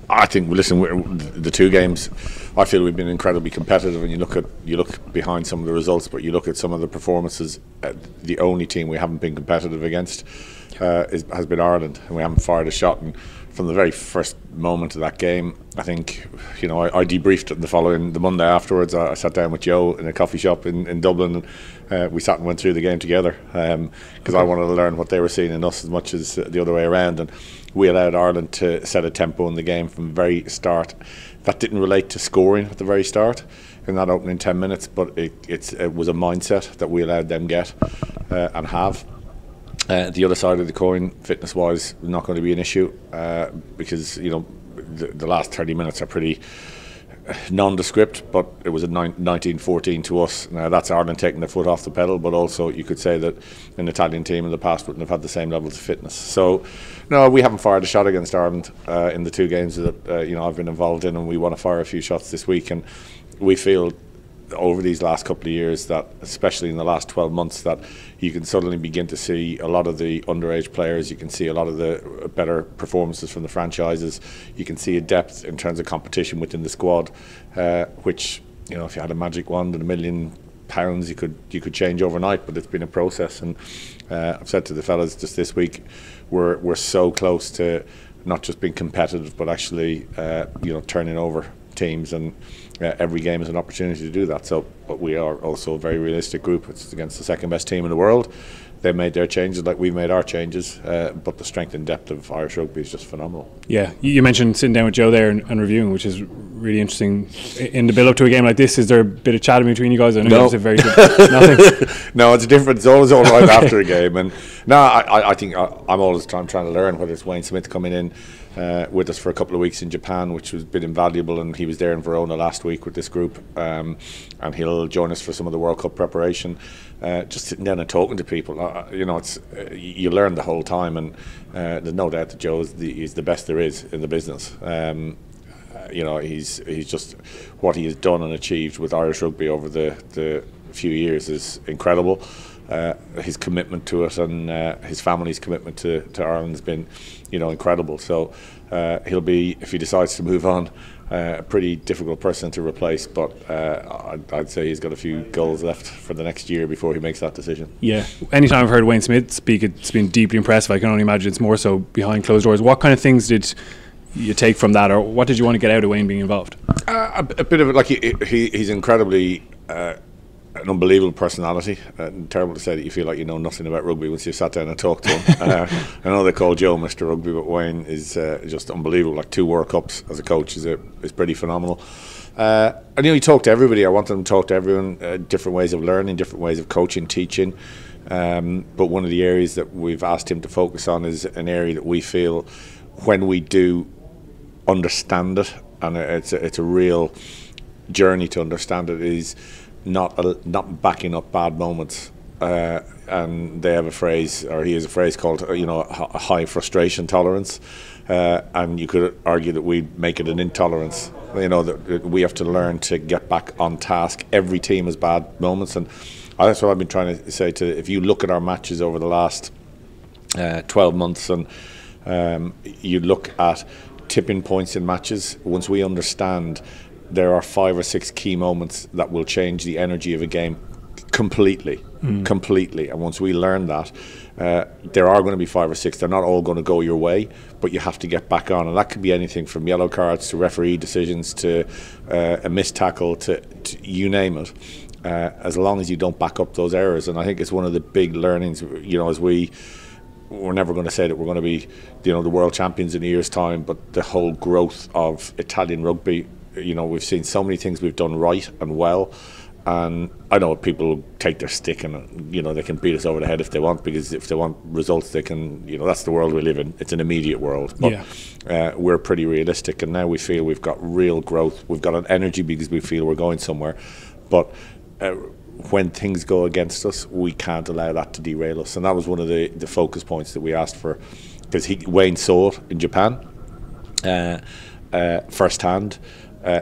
I think, listen, the two games, I feel we've been incredibly competitive. And you look behind some of the results, but you look at some of the performances. The only team we haven't been competitive against has been Ireland, and we haven't fired a shot. And from the very first moment of that game, I think, I debriefed it the Monday afterwards. I sat down with Joe in a coffee shop in Dublin, and we sat and went through the game together, because I wanted to learn what they were seeing in us as much as the other way around. And we allowed Ireland to set a tempo in the game from the very start. That didn't relate to scoring at the very start in that opening 10 minutes, but it was a mindset that we allowed them get and have. The other side of the coin, fitness-wise, not going to be an issue, because the last 30 minutes are pretty nondescript, but it was a 19-14 to us. Now that's Ireland taking their foot off the pedal, but also you could say that an Italian team in the past wouldn't have had the same levels of fitness. So no, we haven't fired a shot against Ireland in the two games that I've been involved in, and we want to fire a few shots this week. And we feel over these last couple of years that, especially in the last 12 months, that you can suddenly begin to see a lot of the underage players. You can see a lot of the better performances from the franchises. You can see a depth in terms of competition within the squad, which, if you had a magic wand and £1 million, you could change overnight. But it's been a process, and I've said to the fellas just this week, we're so close to not just being competitive, but actually turning over teams, and every game is an opportunity to do that. But we are also a very realistic group. It's against the second best team in the world. They've made their changes like we've made our changes, but the strength and depth of Irish rugby is just phenomenal. Yeah, you mentioned sitting down with Joe there and reviewing, which is really interesting. In the build up to a game like this, is there a bit of chat between you guys? I know no. It's a very nothing. No, it's different. It's always all right okay. After a game. And no, I think I'm always trying to learn, whether it's Wayne Smith coming in with us for a couple of weeks in Japan, which has been invaluable, and he was there in Verona last week with this group, and he'll join us for some of the World Cup preparation. Just sitting down and talking to people, it's you learn the whole time, and there's no doubt that Joe is the best there is in the business. He's just what he has done and achieved with Irish rugby over the few years is incredible. His commitment to it and his family's commitment to Ireland has been, incredible. So he'll be, if he decides to move on, a pretty difficult person to replace. But I'd say he's got a few goals left for the next year before he makes that decision. Yeah. Anytime I've heard Wayne Smith speak, it's been deeply impressive. I can only imagine it's more so behind closed doors. What kind of things did you take from that, or what did you want to get out of Wayne being involved? A bit of it, like he's incredibly. An unbelievable personality. Terrible to say that you feel like you know nothing about rugby once you've sat down and talked to him. I know they call Joe Mr. Rugby, but Wayne is just unbelievable. Like 2 World Cups as a coach is pretty phenomenal. And he talked to everybody. I want them to talk to everyone. Different ways of learning, different ways of coaching, teaching. But one of the areas that we've asked him to focus on is an area that we feel, when we do understand it, and it's a real journey to understand it, is not backing up bad moments, and they have a phrase, or he has a phrase called a high frustration tolerance, and you could argue that we make it an intolerance. That we have to learn to get back on task. Every team has bad moments, and that's what I've been trying to say. If you look at our matches over the last 12 months, and you look at tipping points in matches, once we understand there are 5 or 6 key moments that will change the energy of a game completely. And once we learn that, there are going to be 5 or 6. They're not all going to go your way, but you have to get back on. And that could be anything from yellow cards to referee decisions to a missed tackle to you name it, as long as you don't back up those errors. And I think it's one of the big learnings, as we're never going to say that we're going to be the world champions in a year's time, but the whole growth of Italian rugby, we've seen so many things we've done right and well, and I know people take their stick and they can beat us over the head if they want, because if they want results they can, that's the world we live in. It's an immediate world, but we're pretty realistic, and now we feel we've got real growth. We've got an energy because we feel we're going somewhere, but when things go against us, we can't allow that to derail us. And that was one of the focus points that we asked for, because Wayne saw it in Japan firsthand.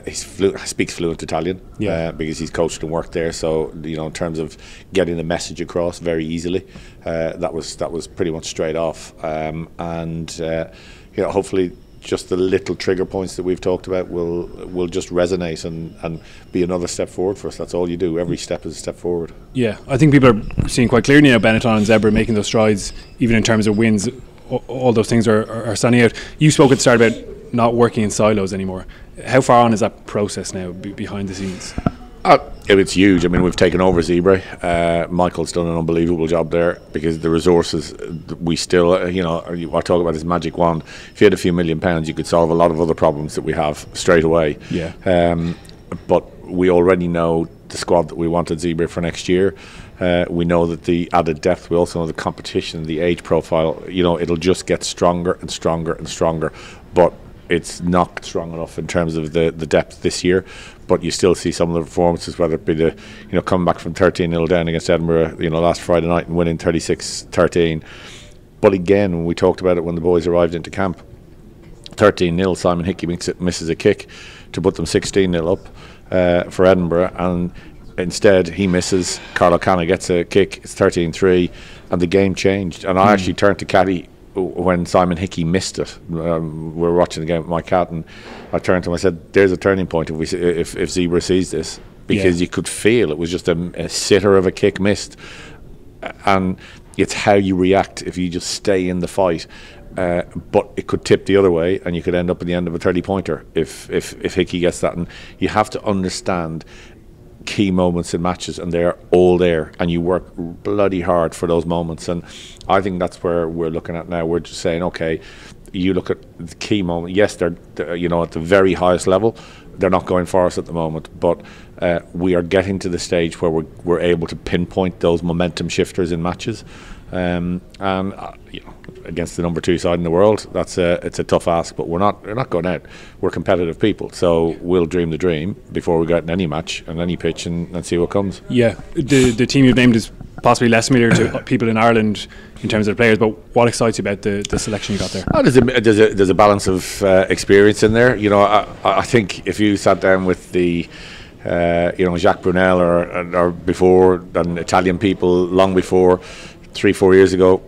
He speaks fluent Italian, because he's coached and worked there. So in terms of getting the message across very easily, that was pretty much straight off. And hopefully just the little trigger points that we've talked about will just resonate and be another step forward for us. That's all you do. Every step is a step forward. Yeah, I think people are seeing quite clearly now Benetton and Zebra making those strides, even in terms of wins. All those things are standing out. You spoke at the start about not working in silos anymore. How far on is that process now behind the scenes? It's huge. I mean, we've taken over Zebra. Michael's done an unbelievable job there, because the resources we still, I talk about this magic wand. If you had a few £1 million, you could solve a lot of other problems that we have straight away. Yeah. But we already know the squad that we want at Zebra for next year. We know that the added depth. We also know the competition, the age profile. It'll just get stronger and stronger and stronger. But it's not strong enough in terms of the depth this year. But you still see some of the performances, whether it be the coming back from 13-0 down against Edinburgh last Friday night and winning 36-13. But again, when we talked about it when the boys arrived into camp, 13-0, Simon Hickey misses a kick to put them 16-0 up for Edinburgh, and instead he misses. Carlo Canna gets a kick. It's 13-3, and the game changed. And I actually turned to Caddy when Simon Hickey missed it. We were watching the game with my cat, and I turned to him. I said, "There's a turning point if Zebra sees this," because you could feel it was just a sitter of a kick missed, and it's how you react if you just stay in the fight. But it could tip the other way, and you could end up at the end of a 30-pointer if Hickey gets that. And you have to understand key moments in matches, and they're all there, and you work bloody hard for those moments. And I think that's where we're looking at now. We're just saying, okay, you look at the key moment. Yes, they're at the very highest level. They're not going for us at the moment, but we are getting to the stage where we're able to pinpoint those momentum shifters in matches. And against the number 2 side in the world, it's a tough ask, but we're not going out. We're competitive people, so we'll dream the dream before we get in any match and any pitch and see what comes. Yeah, the team you've named is possibly less familiar to people in Ireland in terms of the players, but what excites you about the selection you got there? There's a balance of experience in there. I think if you sat down with the Jacques Brunel or before, and Italian people long before, 3-4 years ago,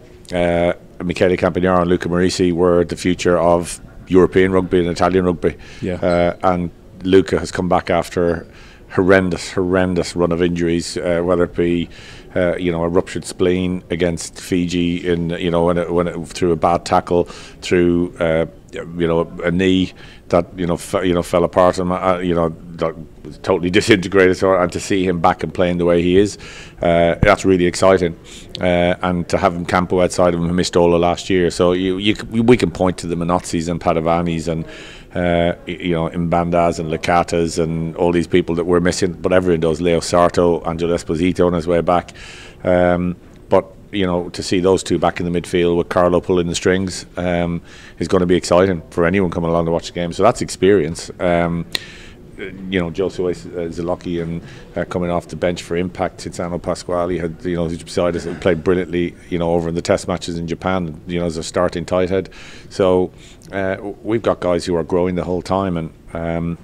Michele Campagnaro and Luca Marisi were the future of European rugby and Italian rugby. And Luca has come back after horrendous run of injuries, whether it be a ruptured spleen against Fiji when it through a bad tackle, through a knee that fell apart, and that was totally disintegrated. And to see him back and playing the way he is, that's really exciting. And to have him campo outside of him, who missed all of last year. So we can point to the Minozzis and Padavanis and Imbandas and Lacatas and all these people that we're missing, but everyone does. Leo Sarto, Angelo Esposito on his way back. But to see those two back in the midfield with Carlo pulling the strings is going to be exciting for anyone coming along to watch the game. So that's experience. Josue Zalocki and coming off the bench for Impact. Tiziano Pasquale had, who's beside us, played brilliantly, over in the test matches in Japan, as a starting tight head. So we've got guys who are growing the whole time, and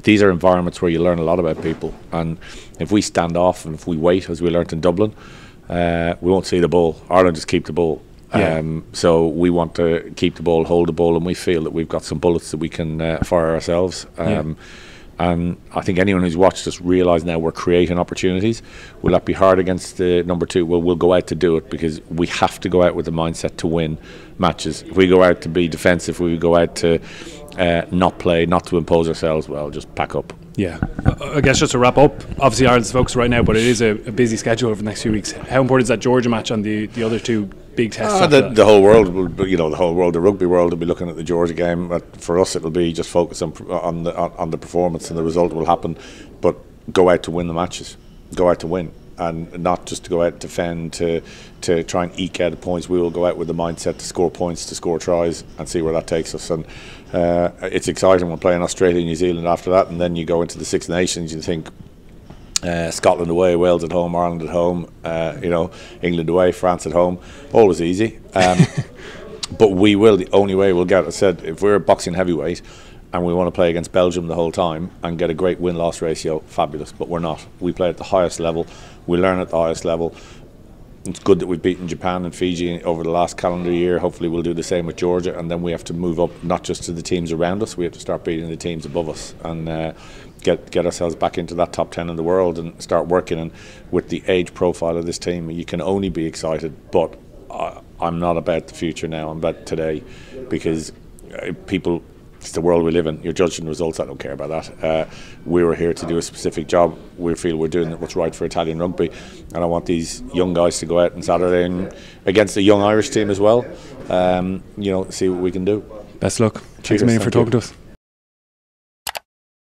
these are environments where you learn a lot about people. And if we stand off and if we wait, as we learnt in Dublin, we won't see the ball. Ireland just keep the ball. So we want to keep the ball, hold the ball, and we feel that we've got some bullets that we can fire ourselves. And I think anyone who's watched us realise now we're creating opportunities. Will that be hard against the number 2? Well, we'll go out to do it, because we have to go out with the mindset to win matches. If we go out to be defensive, we go out to not play, not to impose ourselves, well, just pack up. Yeah, I guess just to wrap up, obviously Ireland's focus right now, but it is a busy schedule over the next few weeks. How important is that Georgia match and the other two big tests? The whole world will, the whole world, the rugby world will be looking at the Georgia game. But for us, it'll be just focus on the performance, and the result will happen. But go out to win the matches, go out to win, and not just to go out and defend to try and eke out the points. We will go out with the mindset to score points, to score tries, and see where that takes us. And it's exciting. We're playing Australia, New Zealand after that, and then you go into the Six Nations. You think Scotland away, Wales at home, Ireland at home, England away, France at home. Always easy. But we will. The only way we'll get, I said, if we're a boxing heavyweight and we want to play against Belgium the whole time and get a great win-loss ratio, fabulous. But we're not. We play at the highest level. We learn at the highest level. It's good that we've beaten Japan and Fiji over the last calendar year. Hopefully we'll do the same with Georgia, and then we have to move up not just to the teams around us, we have to start beating the teams above us and get ourselves back into that top 10 in the world and start working. And with the age profile of this team, you can only be excited, but I'm not about the future now, I'm about today, because people, it's the world we live in. You're judging results. I don't care about that. We were here to do a specific job. We feel we're doing what's right for Italian rugby, and I want these young guys to go out on Saturday and against a young Irish team as well. See what we can do. Best luck. Thanks a million for talking to us.